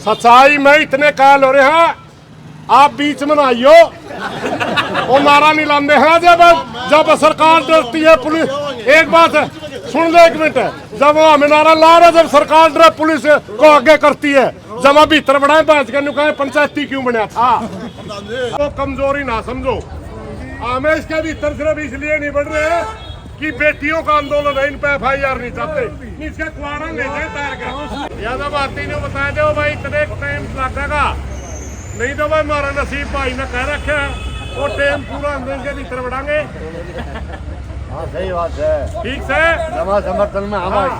सच्चाई में इतने कायल हो रहे हैं, आप बीच में ना आइयो। वो नारा नहीं लाते हैं जब सरकार डरती है पुलिस। एक बात है, सुन ले एक मिनट, जब वो हमें नारा ला रहे, जब सरकार डर पुलिस को आगे करती है, जब हम भीतर बढ़ाए बात कर कहे पंचायती क्यों बनया था। तो कमजोरी ना समझो, हमें इसके भीतर सिर्फ इसलिए नहीं बढ़ रहे कि बेटियों का आंदोलन है, इन पे FIR नहीं चाहते, इसके कुआरा ले जाए तैयार कर। यादव आती ने बताया दो भाई इतने टाइम लगेगा, नहीं तो भाई हमारा नसीब भाई ने कह रखे वो टाइम पूरा हम इसके भीतर बढ़ाएंगे। हाँ सही बात है, ठीक से जमा समर्थन में हमारे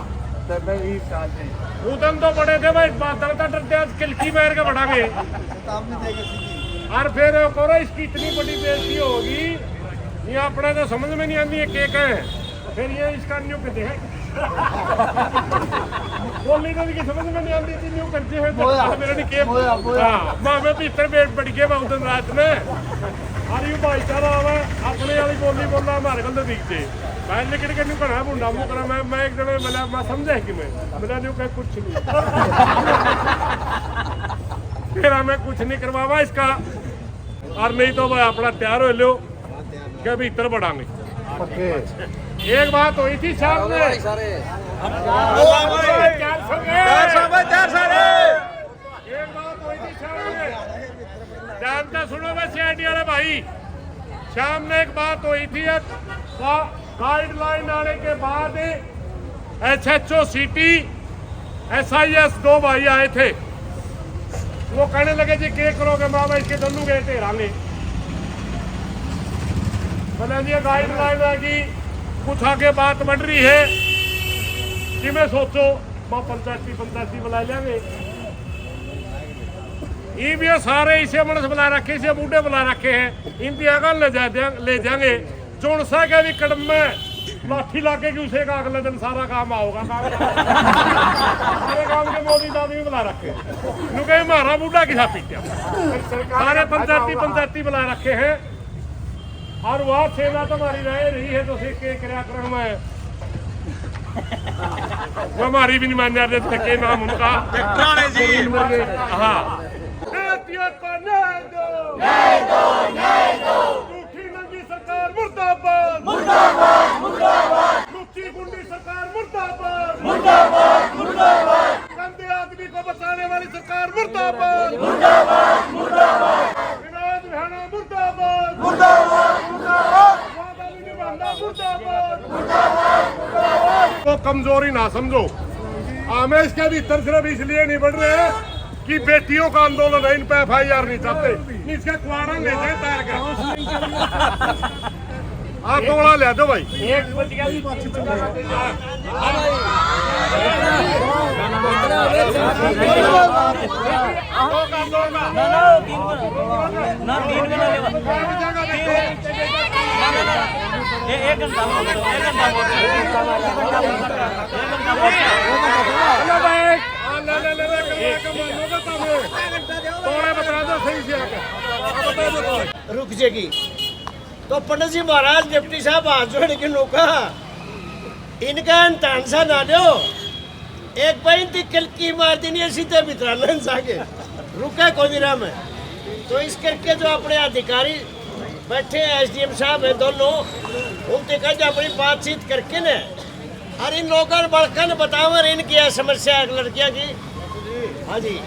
उदम तो बड़े थे भाई, बादल का डरते आज किलकी मार के बढ़ाएंगे। और फिर करो इसकी इतनी बड़ी बेइज्जती होगी, ये अपने तो समझ में नहीं आती है केक है, फिर ये इसका न्यू कहते हैं बोलने को भी समझ में नहीं आती थी, न्यू करते हैं तो मेरे नहीं केक। हां मां में भीतर बैठ बढ़ गए बहुत दिन रात में। अरे भाईचारा आवे अपने वाली बोली बोलना हमारे कल तो दिखते मैं लेकिन के न्यू करा मुंडा मुंह करा मैं एक जने मिला, मैं समझा कि मैं न्यू कह कुछ नहीं फिर हमें कुछ नहीं करवावा इसका। और नहीं तो भाई अपना तैयार हो लो क्या भीतर बढ़ाएंगे। एक बात हुई थी शाम में, एक बात हुई थी शाम में, जानता सुनो मैं CID वाले भाई, शाम में एक बात हुई थी, गाइडलाइन आने के बाद SHO सिटी SIS 2 भाई आए थे, वो कहने लगे जी क्या करोगे मामा इसके दोनों गए ढेरांगे। बोले जी गाइडलाइन है कि कुछ आगे बात बढ़ रही है कि मैं सोचो मां पंचायती बुला लेंगे। ये भी सारे इसे मनस बुला रखे, इसे बूढ़े बुला रखे हैं, इनकी आगे ले जाएंगे जोन सा के भी कदम में लाठी लाके कि उसे का अगले दिन सारा काम आओगा। सारे काम के मोदी दादी बुला रखे क्योंकि हमारा बूढ़ा किसा पीटा, सारे पंचायती बुला रखे हैं। और वह सेवा तो हमारी रह रही है, तो क्रियाक्रम है वो हमारी भी नहीं मान जाते थके नाम उनका। हाँ सरकार मुर्दाबाद, मुर्दाबाद, मुर्दाबाद, लुच्ची गुंडी सरकार मुर्दाबाद, मुर्दाबाद, मुर्दाबाद, गंदे आदमी को बचाने वाली सरकार मुर्दाबाद, मुर्दाबाद, मुर्दाबाद, विनोद विहाना मुर्दाबाद, मुर्दाबाद, मुर्दाबाद, मुर्दाबाद, मुर्दाबाद। तो कमजोरी ना समझो, हमें इसके भीतर सिर्फ इसलिए नहीं बढ़ रहे कि बेटियों का आंदोलन है, इन पे FIR नहीं चाहते, इसके कुआरा ले जाए तैयार कर। आप थोड़ा ले दो भाई, रुक जाएगी तो पंडित जी महाराज डिप्टी साहब हाथ जोड़ के नौका इनका तानसा ना दो, एक बार इनकी किलकी मार देनी सीधे भीतर जाके रुका कोदिरा में। तो इस करके जो अपने अधिकारी बैठे हैं SDM साहब है दोनों, उनसे कहा अपनी बातचीत करके न और इन लोगों ने बड़का ने बताओ इनकी समस्या है लड़कियां की। हाँ जी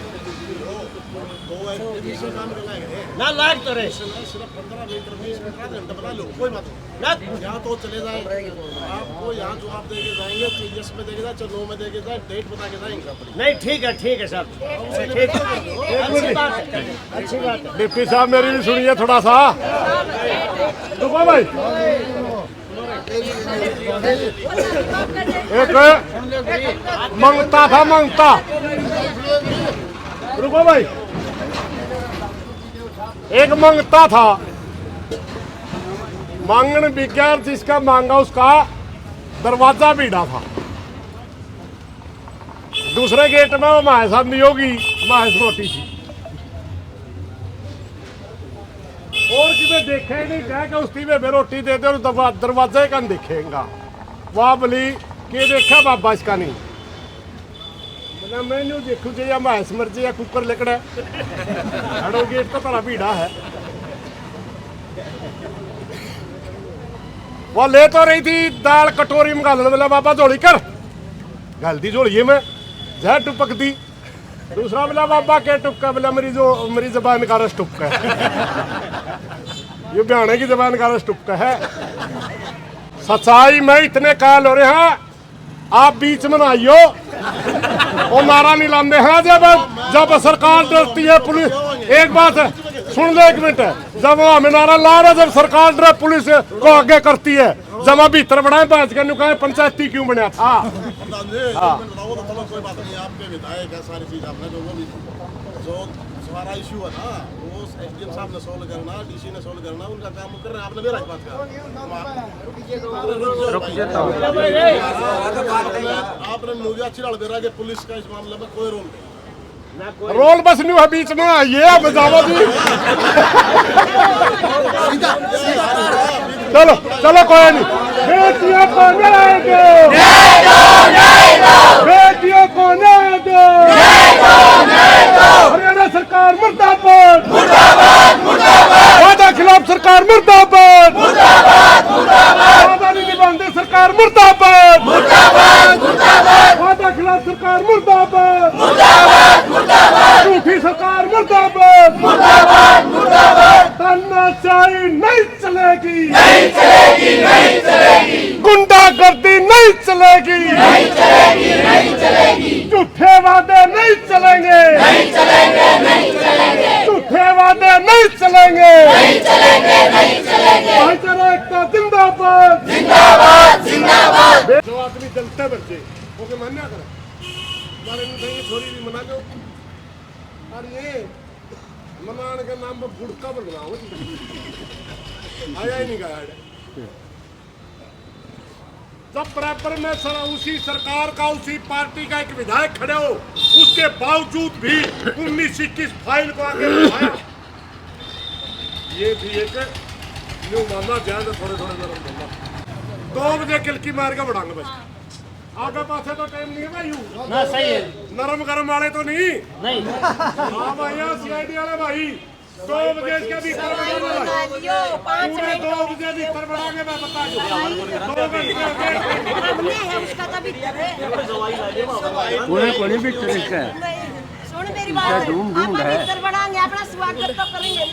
ना लाग तो रहे सिर्फ 15 मीटर में इसमें आधा घंटा बना लो, कोई बात नहीं, यहाँ तो चले जाए आपको, यहाँ जो आप देके जाएंगे तो यस में देके जाए, चलो 9 में देके जाए, डेट बता के जाएंगे। नहीं ठीक है साहब, अच्छी बात है, अच्छी बात है। डिप्टी साहब मेरी भी सुनिए थोड़ा सा, रुको भाई। एक मंगता था, मंगता, रुको भाई, एक मंगता था, मांगन बिगैर जिसका मांगा उसका दरवाजा भीड़ा था। दूसरे गेट में वो माए साहब नियोगी माए रोटी थी, और किसी देखे नहीं कह के उसकी में रोटी दे दे और दरवाजे का देखेगा। वाह बली के देखा बाबा इसका नहीं ना मैनू देखू जी या महस मर्जी या कुकर लिकड़ा हड़ो गेट तो बड़ा भीड़ा है। वो ले तो रही थी दाल कटोरी में गालन बोला बाबा झोली कर गल दी झोलिए में जह टुपक दी। दूसरा बोला बाबा के टुपका बोला मेरी जबान का रस टुपका है। ये बयाने की जबान का रस टुपका है। सच्चाई में इतने कायल हो रहे हैं आप बीच में ना आइयो वो नारा नहीं लाते हैं। जब सरकार डरती है पुलिस एक बात सुन ले एक मिनट जब वो हमें नारा ला रहे जब सरकार डरे पुलिस को आगे करती है जब हम भीतर बढ़ाए बात के कहे पंचायती क्यों बनया था। बताओ तो चलो कोई बात नहीं आपके विधायक है सारी चीज आपने जो वो भी जो सारा इशू है ना वो एसडीएम साहब ने सोल्व करना डीसी ने सोल्व करना उनका काम कर रहे हैं। आपने मेरा इस बात का आपने मुझे अच्छी लड़ दे रहा है कि पुलिस का इस मामले में कोई रोल नहीं रोल बस नहीं है बीच में ये बजावा जी। चलो चलो कोई नहीं बेटियों को न्याय दो बेटियों को न्याय दो हरियाणा सरकार मुर्दाबाद वादा खिलाफ सरकार मुर्दाबाद वादा नहीं निभाते सरकार मुर्दाबाद वादा खिलाफ सरकार मुर्दाबाद झूठी सरकार मुर्दाबाद तानाशाही नहीं चलेगी गुंडागर्दी नहीं चलेगी झूठे वादे नहीं चलेंगे झूठे वादे नहीं चलेंगे भाईचारा एकता जिंदाबाद जो आदमी जलते बच्चे ओके मान्या कर हमारे छोरी भी मना दो और ये मनाने के नाम पर गुड़का बनवाओ आया ही नहीं गया जब बराबर में उसी सरकार का उसी पार्टी का एक विधायक खड़े हो उसके बावजूद भी 19-21 फाइल को आगे बढ़ाया। ये भी एक न्यू मामला जाए तो थोड़े थोड़े नरम मामला 2 बजे किलकी मार के बढ़ांगे बस आगे पासे तो टाइम नहीं है भाई ना सही है नरम गरम वाले तो नहीं हाँ भैया सीआईडी वाले भाई 2 बजे के भीतर पूरे 2 बजे भीतर बढ़ाएंगे मैं बता दूं 2 घंटे सुन मेरी बात आप भीतर बढ़ाएंगे अपना स्वागत तो करेंगे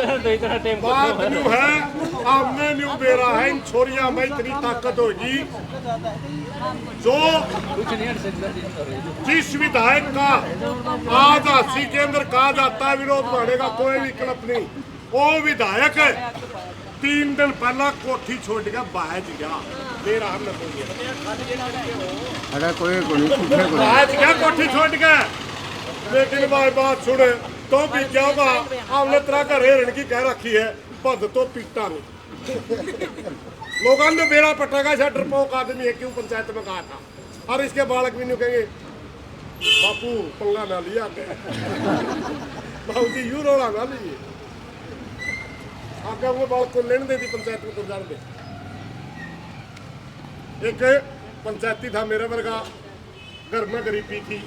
2:15 पे बात न्यू है हमने न्यू बेरा है इन छोरियां में इतनी ताकत होगी जो जिस विधायक का आज हाथी के अंदर कहा जाता है विरोध बढ़ेगा कोई विकल्प नहीं वो विधायक 3 दिन पहला कोठी छोड़ के बाहर गया मेरा हमने बाहर गया कोठी छोड़ के लेकिन भाई बात सुने तो भी क्या होगा हमने तरह का रेड़ की कह रखी है बद तो पीटा नहीं लोगों ने बेड़ा पटेगा ऐसा डरपोक आदमी है क्यों पंचायत में कहा था और इसके बालक भी नहीं कहेंगे बापू पंगा ना लिया बाबू जी यू रोड़ा ना लीजिए आगे वो बालक को लेने देती पंचायत में कुछ जान दे। एक पंचायती था मेरे वर्गा घर में गरीबी थी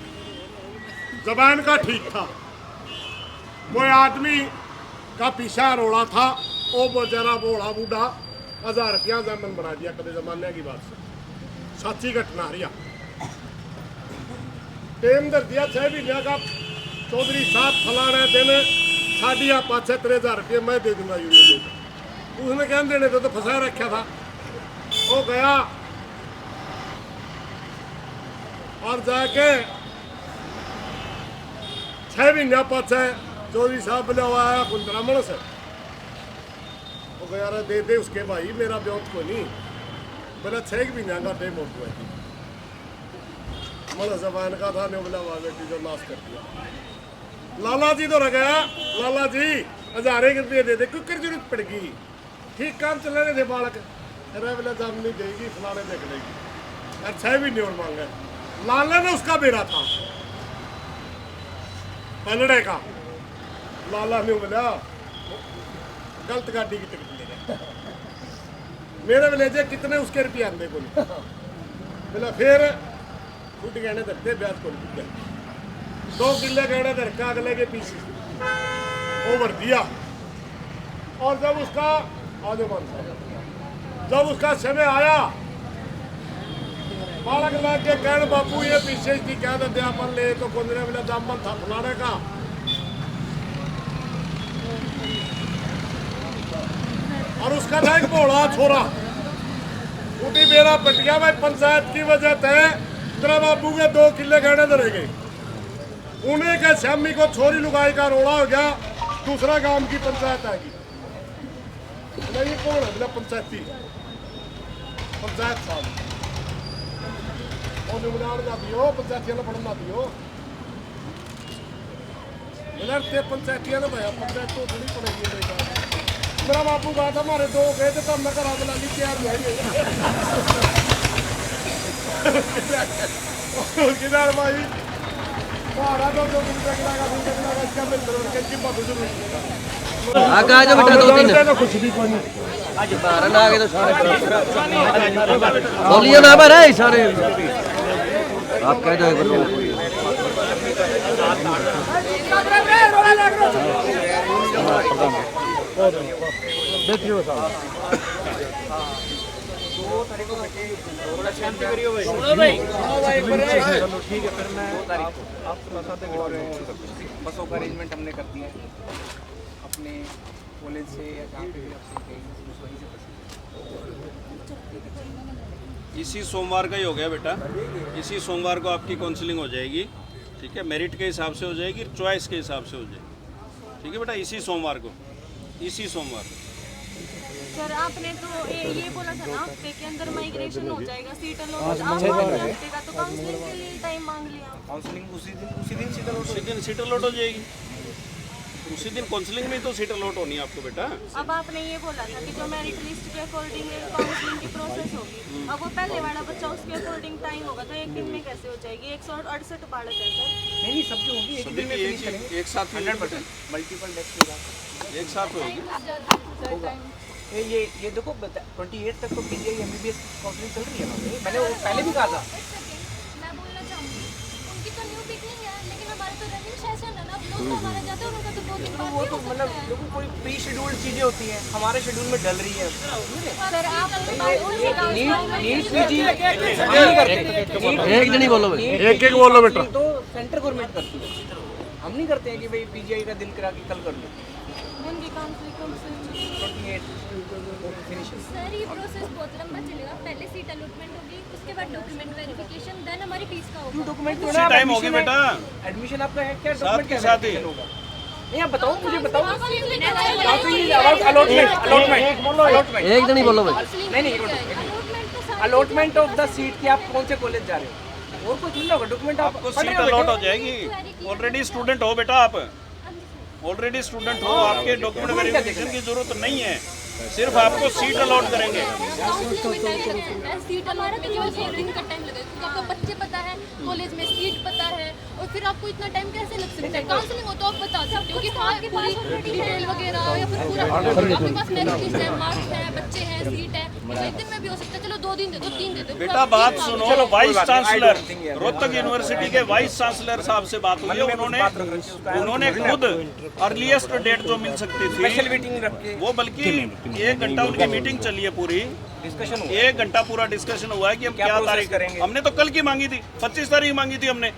जबान का ठीक था वो आदमी का पीछा रोड़ा था वो बेचारा बोला बूढ़ा 1000 रुपया जमन बना दिया कदे जमाने की बात से सच्ची घटना रिया टेम दर दिया 6 महीने का चौधरी साहब फलाने दिन साढ़िया 5-3 रुपये मैं दे दूंगा यूनियन उसने कह देने तो फंसा रखा था वो गया और जाके 6 महीने पाछे चौधरी साहब बोले आया कुंतरामण से वो गया दे दे उसके भाई मेरा ब्योत को नहीं बोला 6 महीने का टाइम हो गया मतलब जबान का था ने बोला वाह बेटी जो नाश कर दिया लाला जी तो रह गया लाला जी 1000 रुपये दे दे क्यों कर जरूरत पड़ेगी ठीक काम चल रहे थे बालक अरे बोला जब नहीं देगी फलाने देख लेगी और 6 महीने और मांगे लाला ने उसका बेड़ा था पलड़े का लाला ने बोला गलत गाड़ी की टिकट ले रहे मेरे विलेज कितने उसके रुपये आते को बोला फिर छूट गहने धरते ब्याज को 2 किले गहने धर के अगले के पीछे ओवर दिया। और जब उसका समय आया बालक लाग के कहने बापू ये पीछे की क्या अध्यापन ले तो कुंदरे बोले दामन था फलाने का। और उसका था एक भोला छोरा उठी बेड़ा पटिया भाई पंचायत की वजह से तेरा बाबू के 2 किले गहने धरे गए। उन्हें के श्यामी को छोरी लुगाई का रोड़ा हो गया। दूसरा गांव की पंचायत आएगी ये कौन है बोला पंचायत साहब और निमदार का दियो पंचायतिया ने पढ़ना दियो ते पंचायतिया ने भैया पंचायत तो थोड़ी पड़ेगी मेरा बापू बात हमारे 2 गए थे तब मैं करा बना ली तैयार किधर भाई मारा तो जो इसका मिल के जिम्मा तो जरूर आगे आ जाओ बेटा 2-3 कुछ भी कोई नहीं आज 12 ना आ गए तो सारे बोलिए ना पर है सारे आप कह दो देखियो साहब सुनो भाई चलो ठीक है। फिर मैं बसों का अरेंजमेंट हमने कर दिया है अपने कॉलेज से या जहाँ पे भी आप इसी सोमवार का ही हो गया बेटा। इसी सोमवार को आपकी काउंसलिंग हो जाएगी, ठीक है। मेरिट के हिसाब से हो जाएगी, चॉइस के हिसाब से हो जाएगी, ठीक है बेटा। इसी सोमवार को सर आपने तो ये बोला था ना हफ्ते के अंदर माइग्रेशन हो जाएगा सीट अलॉट हफ्ते का तो काउंसलिंग के लिए टाइम मांग लिया। काउंसलिंग उसी दिन सीट अलॉट हो जाएगी। उसी दिन काउंसलिंग में तो सीट अलॉट होनी है आपको बेटा। अब आपने ये बोला था कि जो मेरिट लिस्ट के अकॉर्डिंग काउंसलिंग की प्रोसेस होगी, अब वो पहले वाला बच्चा उसके अकॉर्डिंग टाइम होगा तो एक दिन में कैसे हो जाएगी? 168 बालक है सर। नहीं सबकी होगी एक दिन में फिनिश करेंगे एक साथ 100% मल्टीपल डेस्क के साथ एक साथ होगी। ये देखो 28 तक तो पीजीआई एमबीबीएस काउंसलिंग चल रही है ना। मैंने वो पहले भी कहा था। मैं बोलना चाहूँगी उनकी तो न्यू बिगनिंग है लेकिन हमारे तो रनिंग सेशन है ना, अब लोग तो हमारे जाते हैं उनका तो 2 दिन बाद वो तो मतलब देखो कोई प्री शेड्यूल्ड चीजें होती हैं हमारे शेड्यूल में डल रही है। सर आप नीट पीजी नहीं करते एक जन ही बोलो भाई एक बोलो बेटा। तो सेंटर गवर्नमेंट करती है, हम नहीं करते हैं कि भाई पीजीआई का दिन करा के कल कर लो। उनकी काउंसलिंग सर ये प्रोसेस बहुत लंबा चलेगा। पहले सीट अलॉटमेंट होगी, उसके बाद डॉक्यूमेंट वेरिफिकेशन, देन हमारी फीस का होगा। डॉक्यूमेंट उसी टाइम होगी बेटा। एडमिशन आपका है क्या? साथ डॉक्यूमेंट के क्या साथ ही होगा? नहीं आप बताओ मुझे बताओ। एक जन ही बोलो भाई नहीं अलॉटमेंट ऑफ द सीट की आप कौन से कॉलेज जा रहे हो और कुछ नहीं होगा। डॉक्यूमेंट आपको सीट अलॉट हो जाएगी। ऑलरेडी स्टूडेंट हो बेटा, आप ऑलरेडी स्टूडेंट हो, आपके डॉक्यूमेंट वेरिफिकेशन की जरूरत नहीं है, सिर्फ आपको सीट अलॉट करेंगे। सीट हमारा तो केवल 1 दिन का टाइम लगेगा क्योंकि आपको बच्चे पता है, कॉलेज में सीट पता है और फिर आपको इतना टाइम कैसे लग सकता है? काउंसलिंग हो तो आप बता सकते हो कि आपके पास डिटेल वगैरह या फिर पूरा आपके पास मेरिट लिस्ट है, मार्क्स है, बच्चे हैं, सीट है, तो 1 दिन में भी हो सकता है। चलो 2 दिन दे दो, 3 दे दो। बेटा बात सुनो, वाइस चांसलर रोहतक यूनिवर्सिटी के वाइस चांसलर साहब से बात हुई है। उन्होंने खुद अर्लीस्ट डेट जो मिल सकती थी वो, बल्कि 1 घंटा उनकी मीटिंग चली है, पूरी डिस्कशन 1 घंटा पूरा डिस्कशन हुआ है कि हम क्या तारीख करेंगे। हमने तो कल की मांगी थी, 25 तारीख मांगी थी हमने।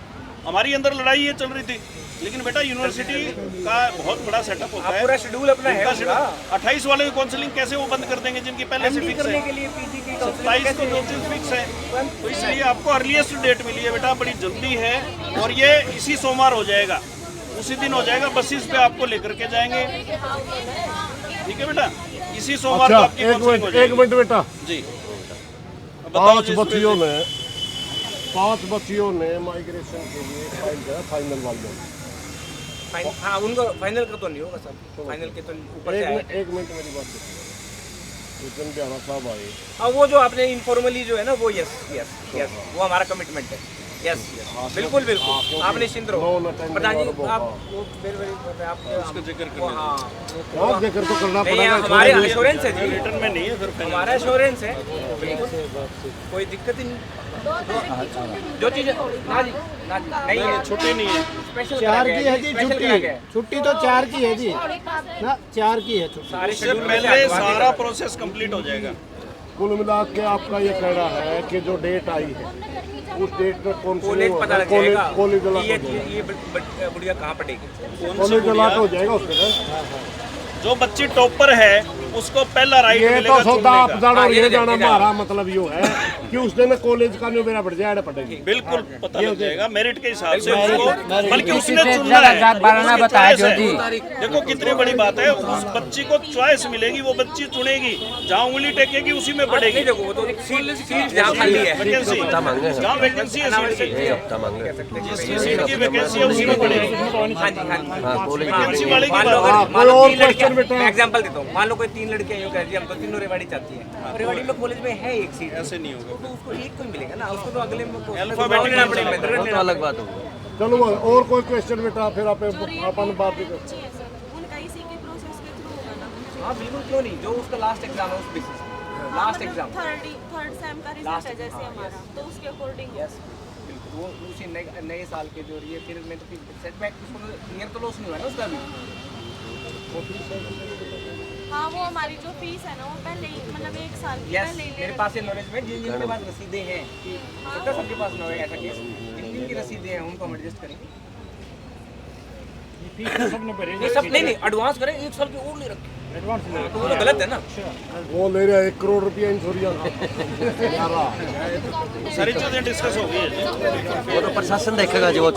हमारी अंदर लड़ाई ये चल रही थी, लेकिन बेटा यूनिवर्सिटी का बहुत बड़ा सेटअप होता है, पूरा शेड्यूल अपना है। 28 वाले की काउंसलिंग कैसे वो बंद कर देंगे जिनकी पहले से फिक्स है? 27 को जो चीज फिक्स है, तो इसलिए आपको अर्लीस्ट डेट मिली है बेटा, बड़ी जल्दी है। और ये इसी सोमवार हो जाएगा, उसी दिन हो जाएगा। बसेस पे आपको लेकर के जाएंगे, ठीक है बेटा। इसी सोमवार को आपकी काउंसलिंग हो जाएगी। 1 मिनट बेटा जी। 5 बच्चियों ने माइग्रेशन के लिए फाइल किया, फाइनल वाले। हाँ उनको फाइनल का तो नहीं होगा सर, फाइनल के तो ऊपर से आए। 1 मिनट मेरी बात सुनो। बिहारा साहब आए। हाँ वो जो आपने इनफॉर्मली जो है ना वो यस वो हमारा कमिटमेंट है। यस बिल्कुल आप निश्चिंत रहो। प्रधान जी आप वो उसका जिक्र करना, हाँ जिक्र तो करना पड़ेगा। हमारे एश्योरेंस है जी, रिटर्न में नहीं है, फिर हमारा एश्योरेंस है, कोई दिक्कत ही नहीं। जो चीज ना जी नहीं है, छुट्टी नहीं है। स्पेशल 4 की है जी छुट्टी, छुट्टी तो 4 की है जी ना, 4 की है छुट्टी। सारे इससे पहले सारा प्रोसेस कंप्लीट हो जाएगा। कुल मिला के आपका ये कहना है कि जो डेट आई है उस डेट में कौन कॉलेज पता लग जाएगा कॉलेज कि ये बुढ़िया कहाँ पड़ेगी। कॉलेज अलाट हो जाएगा उसके। जो बच्ची टॉपर है उसको पहला राइट ये मिलेगा तो सौदा आप चुनने का। जानो ये जाना हमारा मतलब यो है कि उस दिन कॉलेज का जो मेरा बढ़ जाए पड़ेगी। बिल्कुल पता लग जाएगा मेरिट के हिसाब से उसको, बल्कि उसने चुनना है, उसकी चॉइस है। देखो कितनी बड़ी बात है, उस बच्ची को चॉइस मिलेगी, वो बच्ची चुनेगी, जहाँ उंगली टेकेगी उसी में पड़ेगी। देखो वो तो सीट जहाँ खाली है, वैकेंसी जहाँ वैकेंसी है सीट की, जिसकी सीट की वैकेंसी है उसी में पड़ेगी। हाँ जी हाँ जी वैकेंसी वाले की मान लो बात मान लो और 3 लड़कियां, question बेटा। मैं एग्जांपल देता हूँ, मान लो कोई 3 लड़कियां यूँ कह दी हम तो तीनों रेवाड़ी चाहती हैं, रेवाड़ी में कॉलेज में है एक सीट, ऐसे नहीं होगा। तो उसको एक को ही मिलेगा ना, उसको तो अगले में Alphabetic लेना पड़ेगा, वो तो अलग बात होगी। चलो और कोई क्वेश्चन बेटा फिर आप अपन बात भी बच्ची है सर, उनका इसी के प्रोसेस के थ्रू होगा ना। हाँ बिल्कुल, क्यों नहीं, जो उसका लास्ट एग्जाम है उस basis last exam third same का रिजल्ट है जैसे हमारा, तो उसके अकॉर्डिंग यस बिल्कुल, वो उसी नए साल के जो ये फिर में तो सेटबैक ईयर तो लॉस नहीं हुआ ना उसका भी। हाँ, वो हमारी जो फीस है ना वो पहले ही मतलब 1 साल की यस पहले ही ले मेरे पास ये नॉलेज में जिनके पास रसीदें हैं, इतना सबके पास ना हो ऐसा केस, जिनकी रसीदें हैं उनको हम एडजस्ट करेंगे। ये सब नहीं एडवांस करें, 1 साल की और नहीं रखें, तो वो तो गलत है ना। वो ले रहा है 1 करोड़ रुपया इंश्योरेंस। सारी चीजें डिस्कस हो गई है। वो तो प्रशासन देखेगा जो वो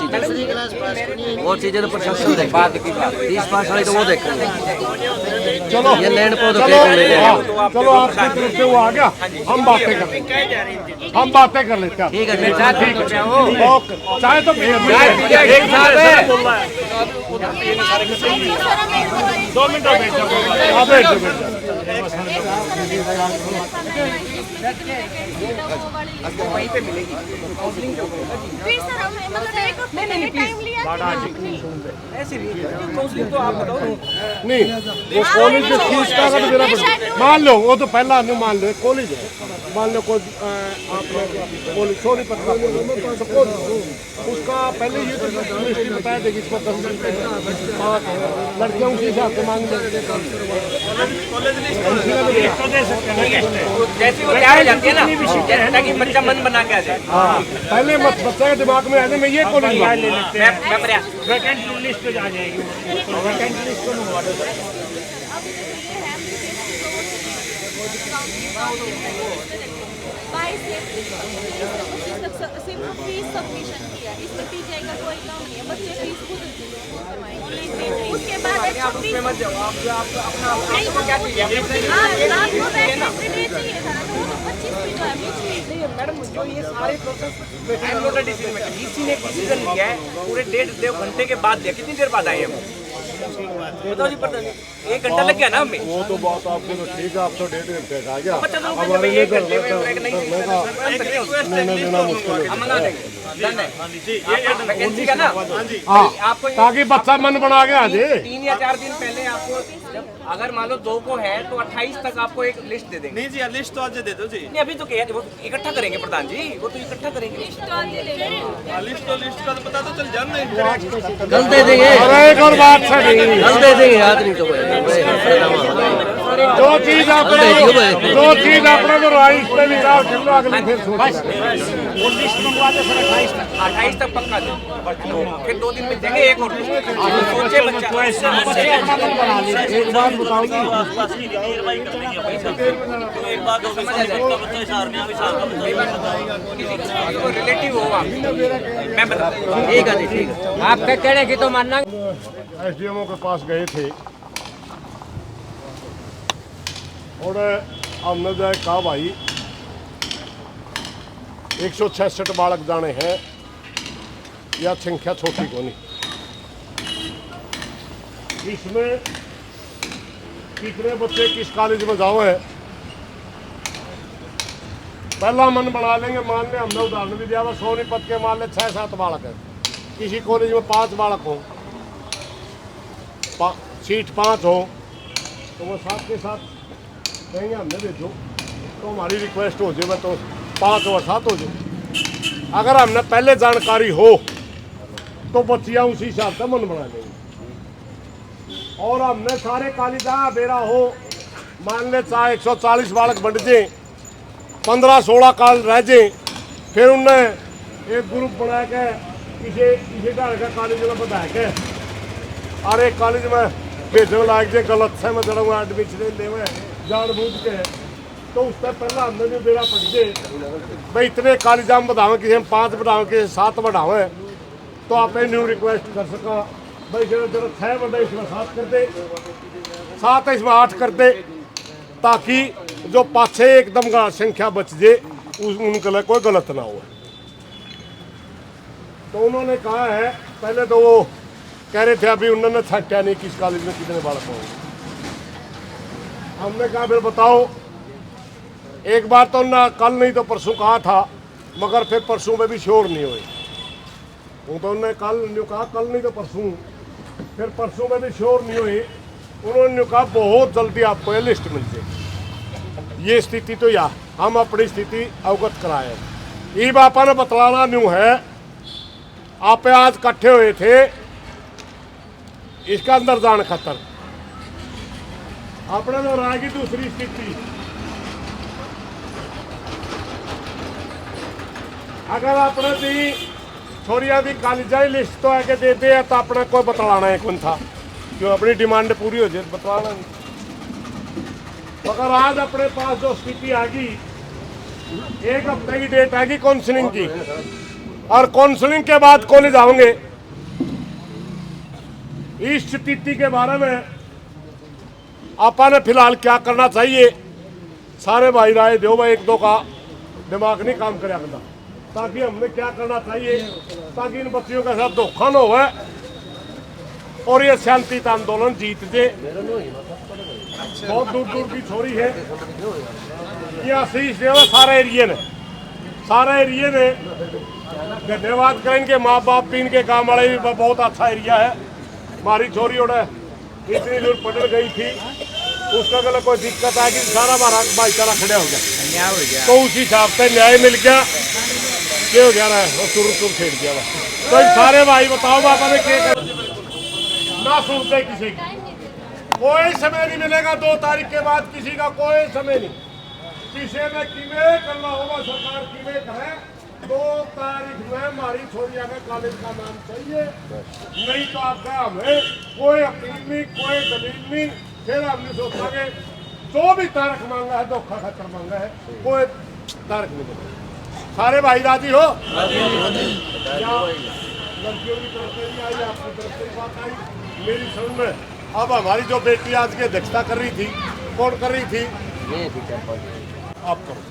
चीजें तो प्रशासन देखेगा। बात की बात 30 पास वाली तो वो देखेंगे। चलो ये लैंड को तो चलो केवल ले लेगा। चलो आपकी तरफ से वो आ गया, हम बातें कर लेते, हम बातें कर लेते हैं। ठीक है ठीक है। ओके, चाय तो पिए। एक साथ है। 2 मिनट और बैठ जाओ। हाँ, बैठ जाओ, बैठ जाओ। वहीं पे मिलेगी फिर सर हमें मतलब एक हफ्ते में टाइम लिया ऐसे नहीं, काउंसलिंग तो आप बताओ। नहीं वो कॉलेज की फीस का अगर मेरा मान लो, वो तो पहला नहीं मान लो कॉलेज है, मान लो कोई आप कॉलेज सोनीपत का कॉलेज, उसका पहले ये तो मिनिस्ट्री बताया देगी इसको 10 लड़कियाँ उसी हिसाब से मांग जैसे वो तैयार हो जाती है ना, ताकि बच्चा मन बना के आ जाए। हाँ, पहले बच्चे के दिमाग में आने में ये कॉलेज मैं प्रयास वैकेंट लिस्ट पे आ जाएगी, वैकेंट लिस्ट को सिर्फ फीस सबमिशन किया, इसमें पीजीआई का कोई काम नहीं है, बच्चे फीस खुद कमाएंगे। उसके बाद आप उसमें मत जाओ, आप अपना आपको क्या चाहिए आपको चाहिए था तो वो तो 25 फीस है बीच में। मैडम, जो ये सारे प्रोसेस डीसी ने डिसीजन लिया है पूरे 1.5 घंटे के बाद लिया, कितनी देर बाद आए हम बताओ जी, पता 1 घंटा लग गया ना हमें। वो तो बात आपकी तो ठीक है, आप तो 1.5 घंटे का आ गया। पता चलो भाई 1 घंटे में एक नहीं देना मुश्किल है। हम मंगा देंगे, डन है। वैकेंसी का ना हाँ, आपको ताकि बच्चा मन बना के आ जाए। 3 या 4 दिन पहले आपको, अगर मान लो 2 को है तो 28 तक आपको एक लिस्ट दे देंगे। नहीं जी, लिस्ट तो आज दे दो जी। नहीं अभी तो क्या है, वो इकट्ठा करेंगे प्रधान जी, वो तो इकट्ठा करेंगे। लिस्ट का तो पता तो चल जाना है। कल दे देंगे, अरे एक और बात सर, कल दे देंगे, याद नहीं तो जो चीज अपना जो राइस पे विचार कर लो, अगली फिर सोच वो लिस्ट मंगवा दो सर 28 तक पक्का दे, फिर 2 दिन में देंगे एक और सोचे बच्चा। बच्चे अपना मन बना ले। एक बात बताऊंगी, एक बात होगी, का बच्चा इशार में रिलेटिव होगा, मैं बता ठीक है जी, ठीक है। आपका कहने की तो मानना। एसडीएमओ के पास गए थे और हमने जो है कहा भाई 166 बालक जाने हैं या संख्या छोटी को नहीं, इसमें कितने बच्चे किस कॉलेज में जाओ है पहला मन बना लेंगे। मान ले हमने उदाहरण भी दिया हुआ, सोनीपत के मान ले 6-7 बालक है, किसी कॉलेज में 5 बालक हो, सीट 5 हो, तो वो साथ के साथ कहेंगे हमने भेजो, तो हमारी रिक्वेस्ट हो जाए तो 5 और 7 हो जाए। अगर हमने पहले जानकारी हो तो बच्चियां उसी हिसाब से मन बना लेंगे। और हमने सारे कॉलेज बेरा हो, मान ले चाहे 140 बालक बढ़ जाए, 15-16 काल रह जाए, फिर उनने एक ग्रुप बना के किसी ढंग का कॉलेज में बता के और एक कॉलेज में भेजने लायक जो गलत से मैं जरा एडमिशन ले जानबूझ के, तो उससे पहले हमने जो बेरा पड़ जाए भाई इतने कॉलेज हम बढ़ावें, किसी में 5 बढ़ावें, किसी 7 बढ़ावें, तो आप न्यू रिक्वेस्ट कर सका भाई जरा 6 बंदे इसमें 7 कर दे, 7 इसमें 8 कर दे, ताकि जो पाछे एकदम संख्या बच जाए उनके लिए कोई गलत ना हो। तो उन्होंने कहा है, पहले तो वो कह रहे थे अभी उन्होंने छाटा नहीं किस कॉलेज में कितने बालक होंगे। हमने कहा फिर बताओ, एक बार तो ना कल नहीं तो परसों कहा था, मगर फिर परसों में भी श्योर नहीं हुए। वो तो उन्होंने कहा कल नहीं तो परसों, फिर परसों में भी श्योर नहीं हुई। उन्होंने कहा बहुत जल्दी आपको ये लिस्ट मिल जाएगी। ये स्थिति तो या हम अपनी स्थिति अवगत कराए। ये बापा ने बतलाना न्यू है, आप आज इकट्ठे हुए थे इसका अंदर जान खतर अपने तो राय की दूसरी स्थिति, अगर अपने दी छोरिया की कॉलेजा लिस्ट तो आके देते हैं तो अपना कोई बतलाना एक कौन था, क्यों अपनी डिमांड पूरी हो जाए बतलाना नहीं। मगर आज अपने पास जो स्थिति आ गई, 1 हफ्ते की डेट आएगी काउंसलिंग की, और काउंसलिंग के बाद कॉलेज आओगे। इस स्थिति के बारे में आपा ने फिलहाल क्या करना चाहिए, सारे भाई राय दो भाई, 1-2 का दिमाग नहीं काम कर करता, ताकि हमने क्या करना चाहिए ताकि इन बच्चियों के साथ धोखा न हो और ये शांति आंदोलन जीत जाए। बहुत दूर दूर की छोरी है, ये आशीष देव सारे एरिए ने धन्यवाद करेंगे। माँ बाप भी इनके काम वाले भी बहुत अच्छा एरिया है। हमारी छोरी और इतनी दूर पढ़ गई थी, उसका अगर कोई दिक्कत आएगी सारा हमारा भाईचारा खड़ा हो गया, तो उस हिसाब से न्याय मिल गया। क्या हो गया ना, वो तुर खेल गया। तो सारे भाई बताओ बाबा ने क्या कर, ना सुनते किसी की, कोई समय नहीं मिलेगा 2 तारीख के बाद, किसी का कोई समय नहीं। किसी ने किमें करना होगा, सरकार किमें करे, 2 तारीख में हमारी छोरिया के कॉलेज का नाम चाहिए, नहीं तो आपका हमें कोई अपील नहीं, कोई दलील नहीं। फिर हमने सोचा कि जो भी तारीख मांगा है, धोखा खतर मांगा है, कोई तारीख नहीं मिलेगा। सारे भाई राजी हो? लड़कियों की तरफ से भी आई, आपकी तरफ से बात आई, मेरी समझ में। अब हमारी जो बेटी आज की अध्यक्षता कर रही थी, कौन कर रही थी? आप करो।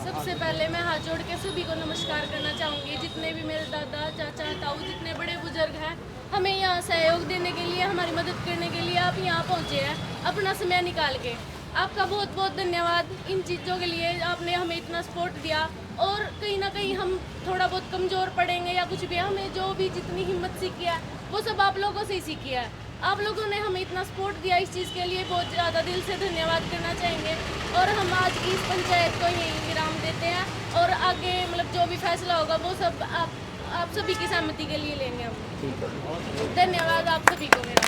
सबसे पहले मैं हाथ जोड़ के सभी को नमस्कार करना चाहूँगी, जितने भी मेरे दादा चाचा ताऊ जितने बड़े बुजुर्ग हैं, हमें यहाँ सहयोग देने के लिए, हमारी मदद करने के लिए आप यहाँ पहुँचे हैं अपना समय निकाल के। आपका बहुत बहुत धन्यवाद इन चीज़ों के लिए, आपने हमें इतना सपोर्ट दिया। और कहीं ना कहीं हम थोड़ा बहुत कमज़ोर पड़ेंगे या कुछ भी, हमें जो भी जितनी हिम्मत सीखी है वो सब आप लोगों से ही सीखी है। आप लोगों ने हमें इतना सपोर्ट दिया, इस चीज़ के लिए बहुत ज़्यादा दिल से धन्यवाद करना चाहेंगे। और हम आज की इस पंचायत को यहीं विराम देते हैं, और आगे मतलब जो भी फैसला होगा वो सब आप सभी की सहमति के लिए लेंगे हम। धन्यवाद आप सभी को मेरा।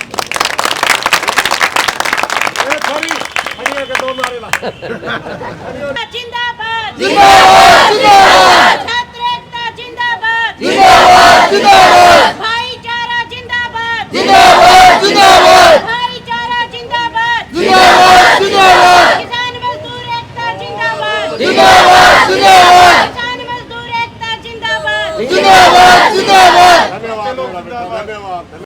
जिंदाबाद छात्र एकता जिंदाबाद भाईचारा जिंदाबाद भाईचारा जिंदाबाद किसान मजदूर एकता जिंदाबाद किसान मजदूर एकता जिंदाबाद। धन्यवाद।